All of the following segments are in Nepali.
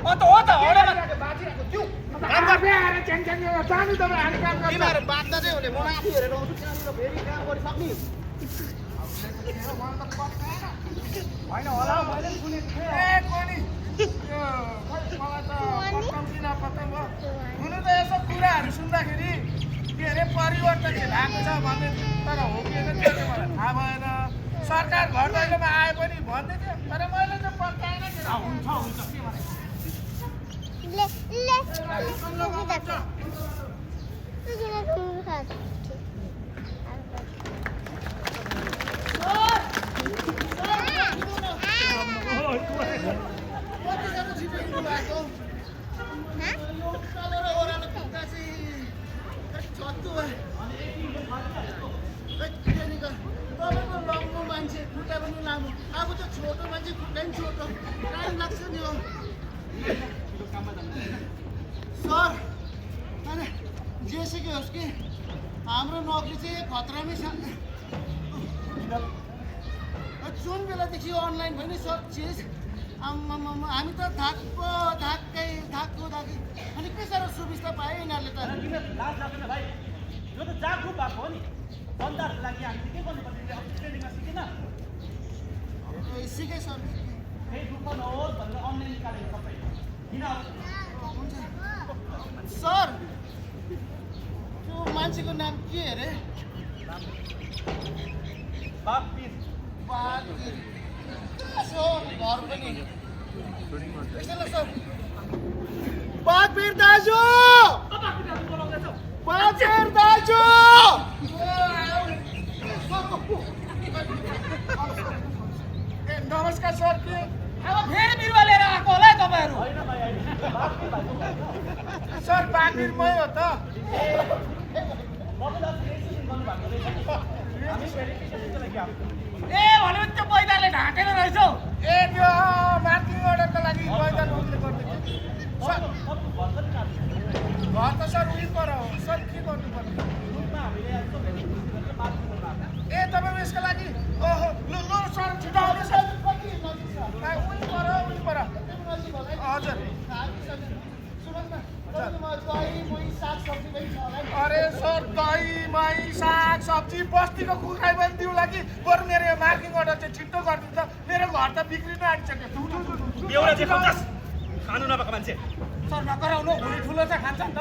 त हो त हडेमा बाजिरहेको त्यो काम गर्ने आएर च्याङ जानु तपाईँ हामी काम गर्छ बिमार बाध्य चाहिँ हुने म आफै हेरेर आउँछु त्यहाँनिर फेरि काम गरिसक्ने होइन होला मैले सुनेको थिएँ ए कोनी मलाई त पत्तम किन पत्तम भयो हुनु त यसो कुराहरू सुन्दाखेरि के अरे परिवर्तन भएको छ भन्दै तर हो कि त्यो मलाई थाहा भएन सरकार घर दैलोमा आए पनि भन्दै थियो तर मैले त पत्ताएन हुन्छ हुन्छ के मान्छे खुट्टा पनि लामो अब त छोटो मान्छे खुट्टा पनि छोटो टाइम लाग्छ नि हो सर अनि जेसुकै होस् कि हाम्रो नोकरी चाहिँ खतरामै छ जुन बेलादेखि अनलाइन भयो नि सब चिज हामी त थाक्को थाक्की अनि के साह्रो सुविस्ता पायो यिनीहरूले त लाज लाग्दैन भाइ यो त जागरुक भएको हो नि जनताहरूको लागि हामीले के गर्नुपर्छ ट्रेनिङमा सिकेन सिकेँ सर केही दुःख नहोस् भनेर अनलाइन निकालेको सबै किन हुन्छ सर त्यो मान्छेको नाम के अरे बाघवीर घर पनि सर बाघवीर दाजु बाघवीर दाजु नमस्कार सर के अब फेरि बिरुवा लिएर आएको होला है तपाईँहरू सर बाघवीरमै हो त ए भने त्यो पैदाले ढाँटेको रहेछ हौ ए त्यो मार्किङ अर्डरको लागि पैदल उसले गर्दै घर त सर उही पर हो सर के गर्नु पर्ने ए तपाईँ यसको लागि ओहो लु लु सर छिटो आउनु सर उही पर हजुर अरे सर दही मही साग सब्जी बस्तीको कुखुराई पनि दिउँला कि बरु मेरो यो मार्किङ अर्डर चाहिँ छिट्टो गरिदिन्छ मेरो घर त बिग्रिन आँटिसक्यो एउटा चाहिँ पचास खानु नपाएको मान्छे सर नकराउनु भुँडी ठुलो छ खान्छ नि त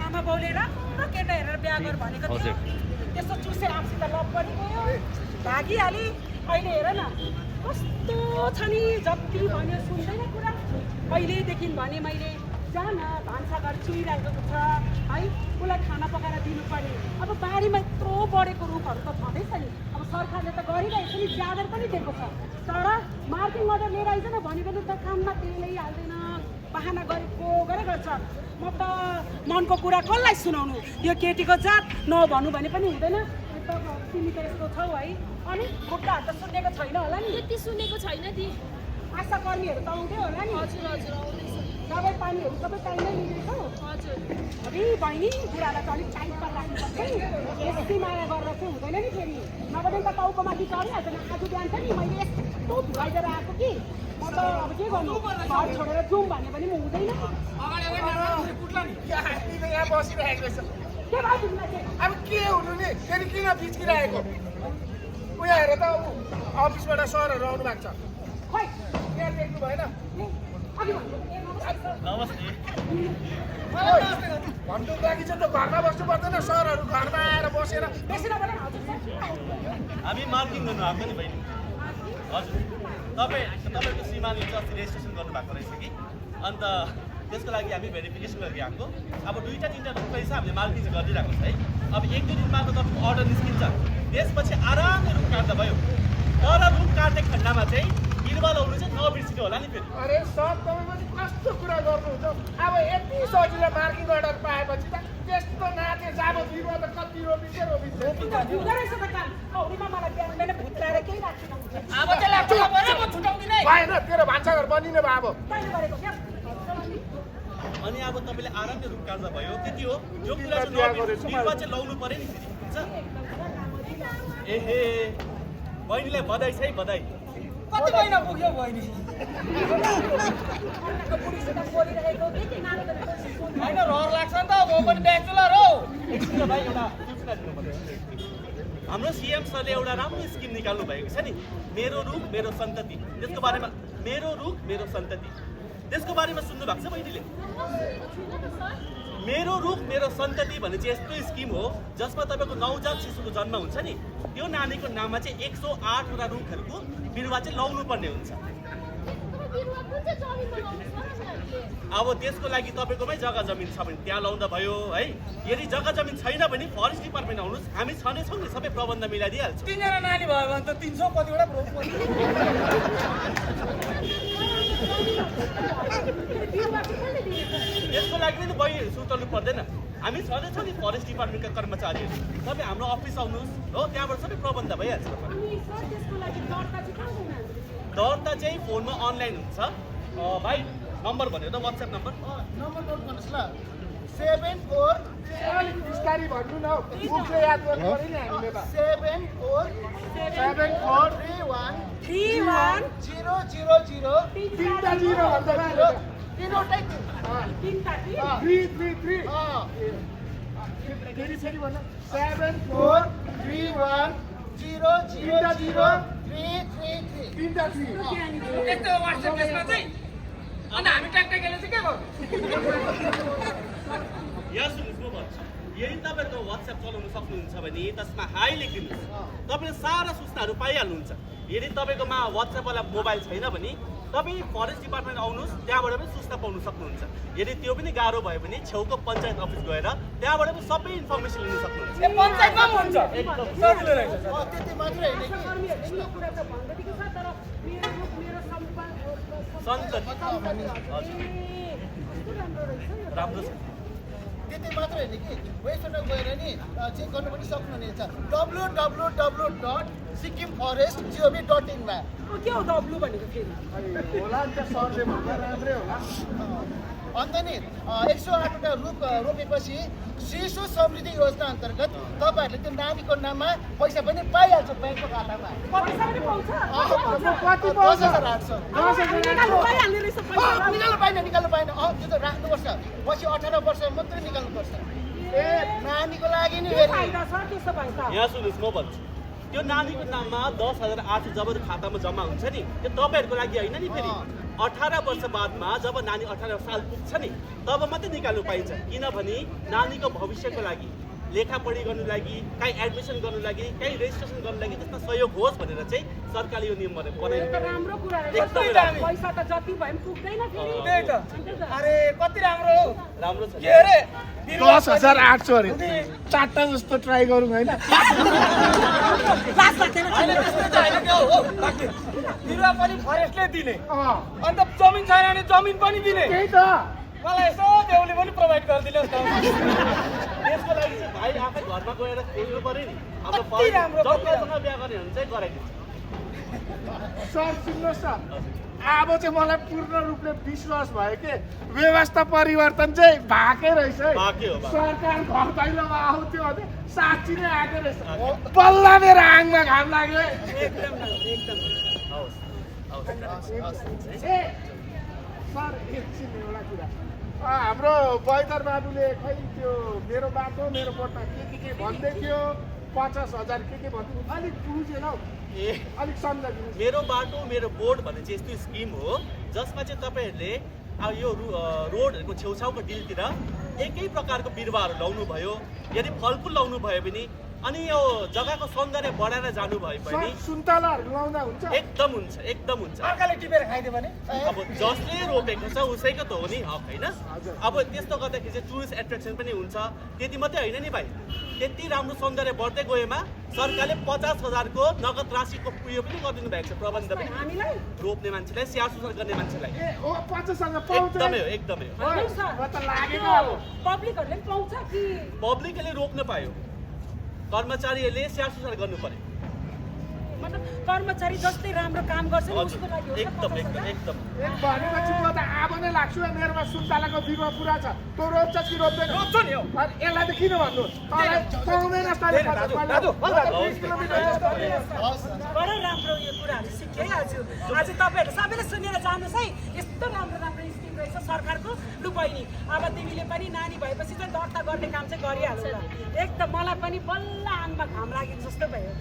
आमा बाउले राम्रो केटा हेरेर बिहा गर भनेको थियो त्यस्तो चुसेर आफूसित लभ पनि गयो भागिहाली अहिले हेर न कस्तो छ नि जति भन्यो सुन्दैन कुरा पहिल्यैदेखि भने मैले जान भान्साघर चुइरहेको छ है उसलाई खाना पकाएर दिनुपर्ने अब बारीमा यत्रो बढेको रुखहरू त छँदैछ नि अब सरकारले त गरिरहेको छ नि ज्यादा पनि दिएको छ तर मार्किङ अर्डर लिएर आइज न भनेको त काममा तेलै हाल्दैन बहाना गरेको गरे गर्छ म त मनको कुरा कसलाई सुनाउनु यो केटीको जात नभनु भने पनि हुँदैन तिमी त यस्तो छौ है अनि खुट्टाहरू त सुनेको छैन होला नि त्यति सुनेको छैन ती आशा कर्मीहरू त आउँदै होला नि हजुर हजुर आउँदैछ दबाई पानीहरू सबै टाइममै लिँदैछौ हजुर अरे बहिनी बुढालाई त अलिक टाइम पर राख्नुपर्छ नि यति माया गरेर चाहिँ हुँदैन नि फेरि नभए त टाउको माथि चढिहाल्छ नि आज बिहान छ नि मैले यस्तो धुवाइदिएर आएको कि म त अब के गर्नु घर छोडेर जाउँ भने पनि म हुँदैन यहाँ बसिरहेको रहेछ के भयो तिमीलाई चाहिँ अब के हुनु नि फेरि किन बिच्किरहेको उयो हेर त अफिसबाट सरहरू आउनु भएको छ खै यहाँ देख्नु भएन अघि भन्नु नमस्ते भन्नु लागि चाहिँ त घरमा बस्नु पर्दैन सरहरू घरमा आएर बसेर बेसी नभएर हजुर हामी मार्किङ गर्नु आएको नि बहिनी हजुर तपाईँको श्रीमानले चाहिँ अस्ति रेजिस्ट्रेसन गर्नुभएको रहेछ कि अन्त त्यसको लागि हामी भेरिफिकेसन गरेर आएको अब 2-3 पैसा हामीले मार्किङ चाहिँ गरिदिरहेको छ है अब 1-2 दिनमा त तपाईँको अर्डर निस्किन्छ त्यसपछि आरामले रुम काट्दा भयो तर रुम काट्ने खण्डमा चाहिँ बिरुवालाउनु चाहिँ नबिर्सिनु होला नि फेरि अरे सर तपाईँ पनि कस्तो कुरा गर्नुहुन्छ अब यति सजिलो मार्किङ अर्डर पाएपछि त त्यस्तो नाथे जाब बिरुवा त कति रोपिन्छ हुँदो रहेछ त काम कौडीमा मलाई बिहान बिहान भुत्राएर केही राख्नु अब चाहिँ लाग्छ म छुटाउँदिन है भएन तेरो भान्साघर बनिने भयो अब तैँले गरेको क्या अनि अब तपाईँले आरामले रुख काट्दा भयो त्यति हो यो कुरा चाहिँ बिरुवा चाहिँ लाउनु पर्यो नि फेरि हुन्छ एहे बहिनीलाई बधाई छ है बधाई कति महिना पुग्यो बहिनी होइन रहर लाग्छ नि त म पनि ब्याग्छु ल रौ भाइ एउटा सूचना दिनु पर्यो हाम्रो सिएम सरले एउटा राम्रो स्किम निकाल्नु भएको छ नि मेरो रुख मेरो सन्तति त्यसको बारेमा मेरो रुख मेरो सन्तति त्यसको बारेमा सुन्नु भएको छ बहिनीले मेरो रुख मेरो सन्तति भन्ने चाहिँ यस्तो स्किम हो जसमा तपाईँको नवजात शिशुको जन्म हुन्छ नि त्यो नानीको नाममा चाहिँ 108 वटा रुखहरूको बिरुवा चाहिँ लाउनु पर्ने हुन्छ अब त्यसको लागि तपाईँकोमै जग्गा जमिन छ भने त्यहाँ लाउँदा भयो है यदि जग्गा जमिन छैन भने फरेस्ट डिपार्टमेन्ट आउनुहोस् हामी छौँ नि सबै प्रबन्ध मिलाइदिइहाल्छौँ 3 जना नानी भयो भने त 300 कतिवटा रोप त्यसको लागि पनि बहिनीहरू सुर्ताउनु पर्दैन हामी छँदैछौँ नि फरेस्ट डिपार्टमेन्टका कर्मचारीहरू तपाईँ हाम्रो अफिस आउनुहोस् हो त्यहाँबाट सबै प्रबन्ध भइहाल्छ दर्ता चाहिँ फोनमा अनलाइन हुन्छ भाइ नम्बर भन्यो त वाट्सएप नम्बर नम्बर नोट गर्नुहोस् ल 74 बिस्तारी भन्नु न मुखले याद गर्नु पर्यो नि हामीले त 74 तिनटा जिरो भन्दा तीनवटै फेरि भन्नु 7431000333 तिनटा त्यस्तो वाट्सएप पेजमा चाहिँ अनि हामी ट्याक्ट्याकेले चाहिँ के गर्नु यहाँ सुन्नुहोस् म भन्छु यदि तपाईँको वाट्सएप चलाउन सक्नुहुन्छ भने त्यसमा हाई लेखिदिनुहोस् तपाईँले सारा सूचनाहरू पाइहाल्नुहुन्छ यदि तपाईँकोमा वाट्सएपवाला मोबाइल छैन भने तपाईँ फरेस्ट डिपार्टमेन्ट आउनुहोस् त्यहाँबाट पनि सूचना पाउन सक्नुहुन्छ यदि त्यो पनि गाह्रो भयो भने छेउको पञ्चायत अफिस गएर त्यहाँबाट पनि सबै इन्फर्मेसन लिन सक्नुहुन्छ ए पञ्चायतमा पनि हुन्छ सजिलो रहेछ त्यति मात्रै होइन सन्तति राम्रो छ त्यति मात्रै होइन कि वेबसाइटमा गएर नि चेक गर्नु पनि सक्नुहुनेछ www.sikkimforest.gov.in मा के हो डब्लु भनेको फेरि होला नि त सरले भन्दा राम्रै होला अन्त नि 108 वटा रुख रोपेपछि शिशु समृद्धि योजना अन्तर्गत तपाईँहरूले त्यो नानीको नाममा पैसा पनि पाइहाल्छ ब्याङ्कको खातामा पैसा पनि पाउँछ कति पाउँछ 10,800 निकाल्नु पाइहाल्ने रहेछ पैसा निकाल्नु पाएन त्यो त राख्नुपर्छ पछि 18 वर्ष मात्रै निकाल्नुपर्छ ए नानीको लागि नि के फाइदा छ त्यसो भए त यहाँ सुन्नुहोस् म भन्छु त्यो नानीको नाममा 10,800 जब खातामा जम्मा हुन्छ नि त्यो तपाईँहरूको लागि होइन नि फेरि 18 वर्ष बादमा जब नानी 18 साल पुग्छ नि तब मात्रै निकाल्नु पाइन्छ किनभने नानीको भविष्यको लागि लेखापढी गर्नु लागि कहीँ एडमिसन गर्नु लागि कहीँ रेजिस्ट्रेसन गर्नु लागि त्यसमा सहयोग होस् भनेर चाहिँ सरकारले यो नियम बनाएको राम्रो कुरा एकदमै राम्रो। पैसा त जति भए पनि पुग्दैन फेरि त्यही त अरे कति राम्रो हो राम्रो छ के अरे 10,800 अरे 4टा जस्तो ट्राई गरौँ होइन होइन त्यस्तो चाहिँ होइन क्या हो बिरुवा पनि फरेस्टले दिने अन्त जमिन छैन भने जमिन पनि दिने त्यही त मलाई यसो देउले पनि प्रोभाइड गरिदिनुहोस् न त्यसको लागि चाहिँ भाइ आफै घरमा गएर खोल्नु पर्यो नि हाम्रो कति राम्रो जग्गासँग बिहा गर्ने भने चाहिँ गराइदिन्छ सर सुन्नुहोस् न अब चाहिँ मलाई पूर्ण रूपले विश्वास भयो के व्यवस्था परिवर्तन चाहिँ भएकै रहेछ है बाँकी हो सरकार घर दैलोमा आउँथ्यो भने साँच्ची नै आएको रहेछ बल्ल मेरो आङमा घाम लाग्यो एकदम हवस् हवस् ए सर एकछिन एउटा कुरा हाम्रो बैदर बाबुले खै त्यो मेरो बाटो मेरो बोटमा के भन्दै थियो 50,000 के भन्दै अलिक बुझेन हौ ए अलिक सम्झाइदिनु मेरो बाटो मेरो बोर्ड भन्ने चाहिँ यस्तो स्किम हो जसमा चाहिँ तपाईँहरूले अब यो रोडहरूको छेउछाउको डिलतिर एकै प्रकारको बिरुवाहरू लाउनु भयो यदि फलफुल लाउनु भयो भने अनि यो जग्गाको सौन्दर्य बढाएर जानुभयो भने सुन्तलाहरू लाउँदा हुन्छ एकदम हुन्छ एकदम हुन्छ अर्काले टिपेर खाइदियो भने अब जसले रोपेको छ उसैको त हो नि हक होइन अब त्यस्तो गर्दाखेरि चाहिँ टुरिस्ट एट्र्याक्सन पनि हुन्छ त्यति मात्रै होइन नि भाइ त्यति राम्रो सौन्दर्य बढ्दै गएमा सरकारले 50,000 को नगद राशिको उयो पनि गरिदिनु भएको छ प्रबन्ध पनि हामीलाई रोप्ने मान्छेलाई स्याहार सुसार गर्ने मान्छेलाई ए ओ 50,000 पाउँछ एकदमै हो एकदमै हो म त लागेको अब पब्लिकहरूले पनि पाउँछ कि पब्लिकले रोक्न पायो कर्मचारीहरूले स्याहार सुसार गर्नु पर्यो मतलब कर्मचारी जस्तै राम्रो काम गर्छ नि उसको लागि हो त एकदम 50,000? एकदम भनेपछि म त अब नै लाग्छु मेरोमा सुन्तलाको बिरुवा पुरा छ तँ रोप्छस् कि रोप्दैन रोप्छु नि अनि यसलाई त किन भन्नु तँलाई पाउँदैन तैँले दाजु, बडो राम्रो यो कुराहरू सिकेँ है आज आज तपाईँहरू सबैले सुनेर जानुहोस् है यस्तो राम्रो राम्रो स्किम रहेछ सरकारको लु बहिनी अब तिमीले पनि नानी भएपछि चाहिँ दर्ता गर्ने काम चाहिँ गरिहाल्छ ल एकदम मलाई पनि बल्ल आङमा घाम लाग्यो जस्तो भयो